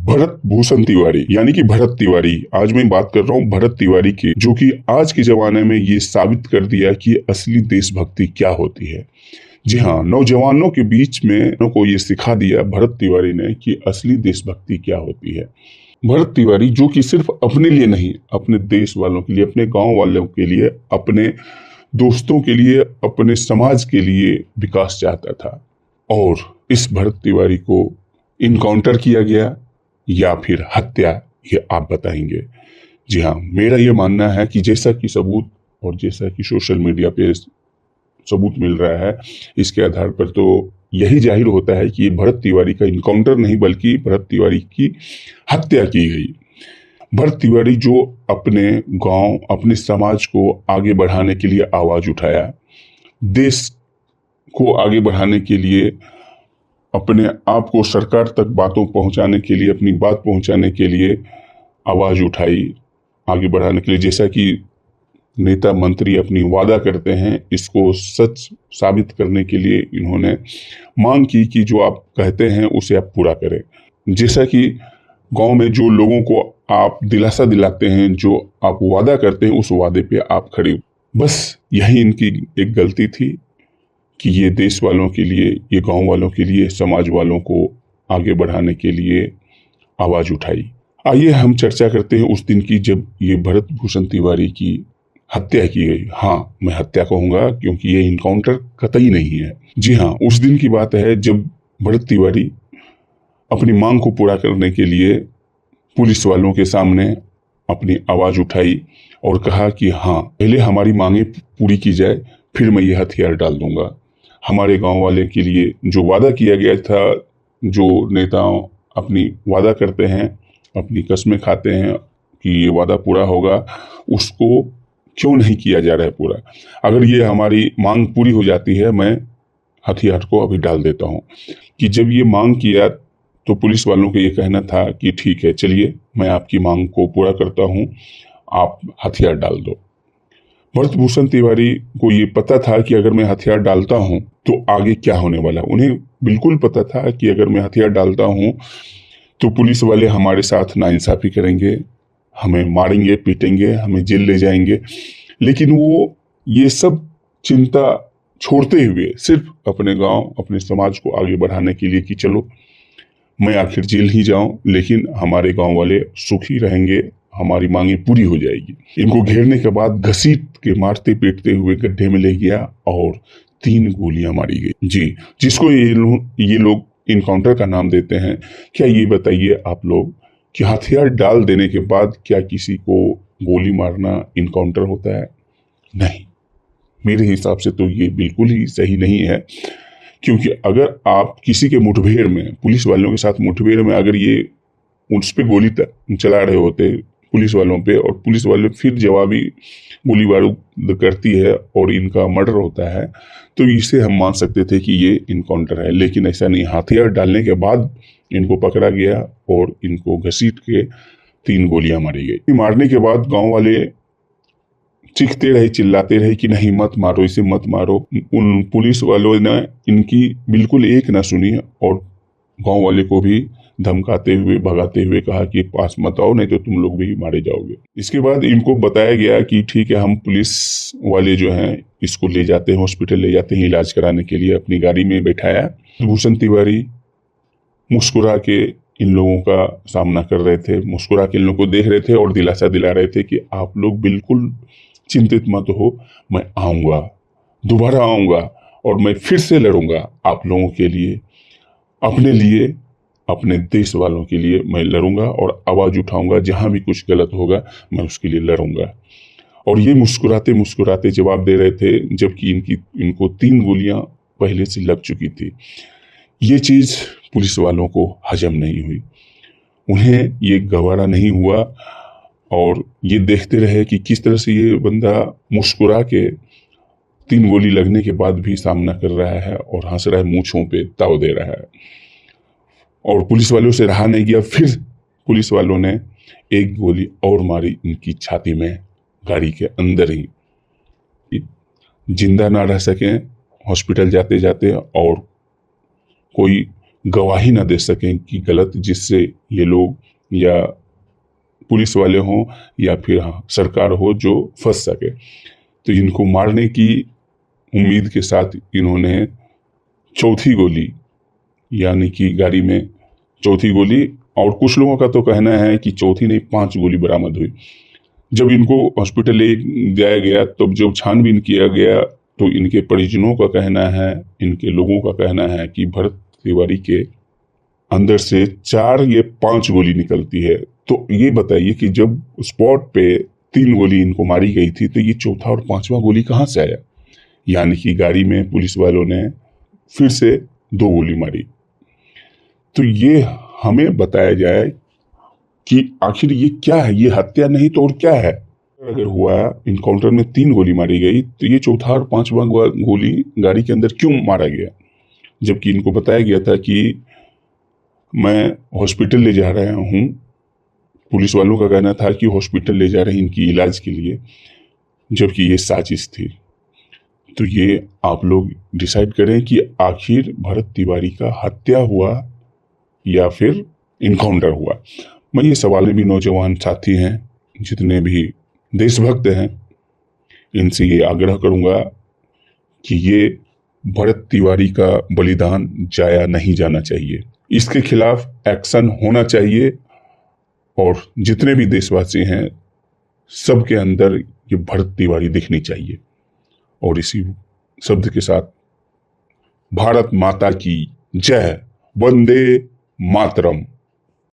भरत भूषण तिवारी यानी कि भरत तिवारी। आज मैं बात कर रहा हूँ भरत तिवारी की, जो कि आज के जमाने में ये साबित कर दिया कि असली देशभक्ति क्या होती है। जी हाँ, नौजवानों के बीच में को ये सिखा दिया भरत तिवारी ने कि असली देशभक्ति क्या होती है। भरत तिवारी जो कि सिर्फ अपने लिए नहीं, अपने देश वालों के लिए, अपने गांव वालों के लिए, अपने दोस्तों के लिए, अपने समाज के लिए विकास चाहता था। और इस भरत तिवारी को इनकाउंटर किया गया या फिर हत्या, ये आप बताएंगे। जी हाँ, मेरा ये मानना है कि जैसा कि सबूत और जैसा कि सोशल मीडिया पे सबूत मिल रहा है, इसके आधार पर तो यही जाहिर होता है कि ये भरत तिवारी का इनकाउंटर नहीं बल्कि भरत तिवारी की हत्या की गई। भरत तिवारी जो अपने गांव, अपने समाज को आगे बढ़ाने के लिए आवाज उठाया, देश को आगे बढ़ाने के लिए, अपने आप को सरकार तक बातों पहुंचाने के लिए, अपनी बात पहुंचाने के लिए आवाज उठाई, आगे बढ़ाने के लिए, जैसा कि नेता मंत्री अपनी वादा करते हैं, इसको सच साबित करने के लिए इन्होंने मांग की कि जो आप कहते हैं उसे आप पूरा करें। जैसा कि गांव में जो लोगों को आप दिलासा दिलाते हैं, जो आप वादा करते हैं, उस वादे पे आप खड़े। बस यही इनकी एक गलती थी कि ये देश वालों के लिए, ये गांव वालों के लिए, समाज वालों को आगे बढ़ाने के लिए आवाज उठाई। आइए हम चर्चा करते हैं उस दिन की जब ये भरत भूषण तिवारी की हत्या की गई। हाँ, मैं हत्या कहूंगा क्योंकि ये इनकाउंटर कतई नहीं है। जी हाँ, उस दिन की बात है जब भरत तिवारी अपनी मांग को पूरा करने के लिए पुलिस वालों के सामने अपनी आवाज उठाई और कहा कि हाँ, पहले हमारी मांगे पूरी की जाए, फिर मैं ये हथियार डाल दूंगा। हमारे गांव वाले के लिए जो वादा किया गया था, जो नेता अपनी वादा करते हैं, अपनी कस्में खाते हैं कि ये वादा पूरा होगा, उसको क्यों नहीं किया जा रहा है पूरा। अगर ये हमारी मांग पूरी हो जाती है, मैं हथियार को अभी डाल देता हूँ। कि जब ये मांग किया तो पुलिस वालों को ये कहना था कि ठीक है, चलिए मैं आपकी मांग को पूरा करता हूँ, आप हथियार डाल दो। भरत भूषण तिवारी को ये पता था कि अगर मैं हथियार डालता हूँ तो आगे क्या होने वाला। उन्हें बिल्कुल पता था कि अगर मैं हथियार डालता हूँ तो पुलिस वाले हमारे साथ नाइंसाफी करेंगे, हमें मारेंगे, पीटेंगे, हमें जेल ले जाएंगे। लेकिन वो ये सब चिंता छोड़ते हुए सिर्फ अपने गांव, अपने समाज को आगे बढ़ाने के लिए कि चलो मैं आखिर जेल ही जाऊं लेकिन हमारे गांव वाले सुखी रहेंगे, हमारी मांगे पूरी हो जाएगी। इनको घेरने के बाद घसीट के मारते पीटते हुए गड्ढे में ले गया और 3 गोलियां मारी गई। जी, जिसको ये लोग इनकाउंटर का नाम देते हैं। क्या ये बताइए आप लोग कि हथियार डाल देने के बाद क्या किसी को गोली मारना इनकाउंटर होता है? नहीं, मेरे हिसाब से तो ये बिल्कुल ही सही नहीं है। क्योंकि अगर आप किसी के मुठभेड़ में, पुलिस वालों के साथ मुठभेड़ में अगर ये उस पे गोली चला रहे होते पुलिस वालों पे, और पुलिस वाले फिर जवाबी गोली बारूद करती है और इनका मर्डर होता है, तो इसे हम मान सकते थे कि ये इनकाउंटर है। लेकिन ऐसा नहीं, हथियार डालने के बाद इनको पकड़ा गया और इनको घसीट के 3 गोलियां मारी गई। मारने के बाद गांव वाले चीखते रहे, चिल्लाते रहे कि नहीं मत मारो, इसे मत मारो। उन पुलिस वालों ने इनकी बिल्कुल एक ना सुनी और गांव वाले को भी धमकाते हुए, भगाते हुए कहा कि पास मत आओ, नहीं तो तुम लोग भी मारे जाओगे। इसके बाद इनको बताया गया कि ठीक है, हम पुलिस वाले जो हैं इसको ले जाते हैं, हॉस्पिटल ले जाते हैं इलाज कराने के लिए। अपनी गाड़ी में बैठाया। भूषण तिवारी मुस्कुरा के इन लोगों का सामना कर रहे थे, मुस्कुरा के इन लोगों को देख रहे थे और दिलासा दिला रहे थे कि आप लोग बिल्कुल चिंतित मत हो, मैं आऊंगा, दोबारा आऊंगा और मैं फिर से लड़ूंगा आप लोगों के लिए, अपने लिए, अपने देश वालों के लिए मैं लड़ूंगा और आवाज उठाऊंगा। जहां भी कुछ गलत होगा मैं उसके लिए लड़ूंगा। और ये मुस्कुराते मुस्कुराते जवाब दे रहे थे, जबकि इनको 3 गोलियां पहले से लग चुकी थी। ये चीज पुलिस वालों को हजम नहीं हुई, उन्हें ये गवारा नहीं हुआ और ये देखते रहे कि किस तरह से ये बंदा मुस्कुरा के 3 गोली लगने के बाद भी सामना कर रहा है और हंस रहा है, मूंछों पे ताव दे रहा है। और पुलिस वालों से रहा नहीं गया, फिर पुलिस वालों ने 1 गोली और मारी इनकी छाती में, गाड़ी के अंदर ही। जिंदा ना रह सके हॉस्पिटल जाते जाते और कोई गवाही ना दे सकें कि गलत, जिससे ये लोग या पुलिस वाले हों या फिर सरकार हो जो फंस सके। तो इनको मारने की उम्मीद के साथ इन्होंने चौथी गोली, यानी कि गाड़ी में चौथी गोली, और कुछ लोगों का तो कहना है कि चौथी नहीं 5 गोली बरामद हुई। जब इनको हॉस्पिटल ले जाया गया, तब जब छानबीन किया गया, तो इनके परिजनों का कहना है, इनके लोगों का कहना है कि भरत तिवारी के अंदर से 4 या 5 गोली निकलती है। तो ये बताइए कि जब स्पॉट पे 3 गोली इनको मारी गई थी, तो ये चौथा और 5वां गोली कहाँ से आया? यानी कि गाड़ी में पुलिस वालों ने फिर से 2 गोली मारी। तो ये हमें बताया जाए कि आखिर ये क्या है, ये हत्या नहीं तो और क्या है? अगर हुआ इनकाउंटर में 3 गोली मारी गई, तो ये चौथा और 5वां गोली गाड़ी के अंदर क्यों मारा गया? जबकि इनको बताया गया था कि मैं हॉस्पिटल ले जा रहा हूँ। पुलिस वालों का कहना था कि हॉस्पिटल ले जा रहे हैं इनकी इलाज के लिए, जबकि ये साजिश थी। तो ये आप लोग डिसाइड करें कि आखिर भरत तिवारी का हत्या हुआ या फिर इनकाउंटर हुआ। मैं ये सवाल भी नौजवान साथी हैं, जितने भी देशभक्त हैं, इनसे ये आग्रह करूंगा कि ये भरत तिवारी का बलिदान जाया नहीं जाना चाहिए। इसके खिलाफ एक्शन होना चाहिए, और जितने भी देशवासी हैं सबके अंदर ये भरत तिवारी दिखनी चाहिए। और इसी शब्द के साथ भारत माता की जय, वंदे मातरम।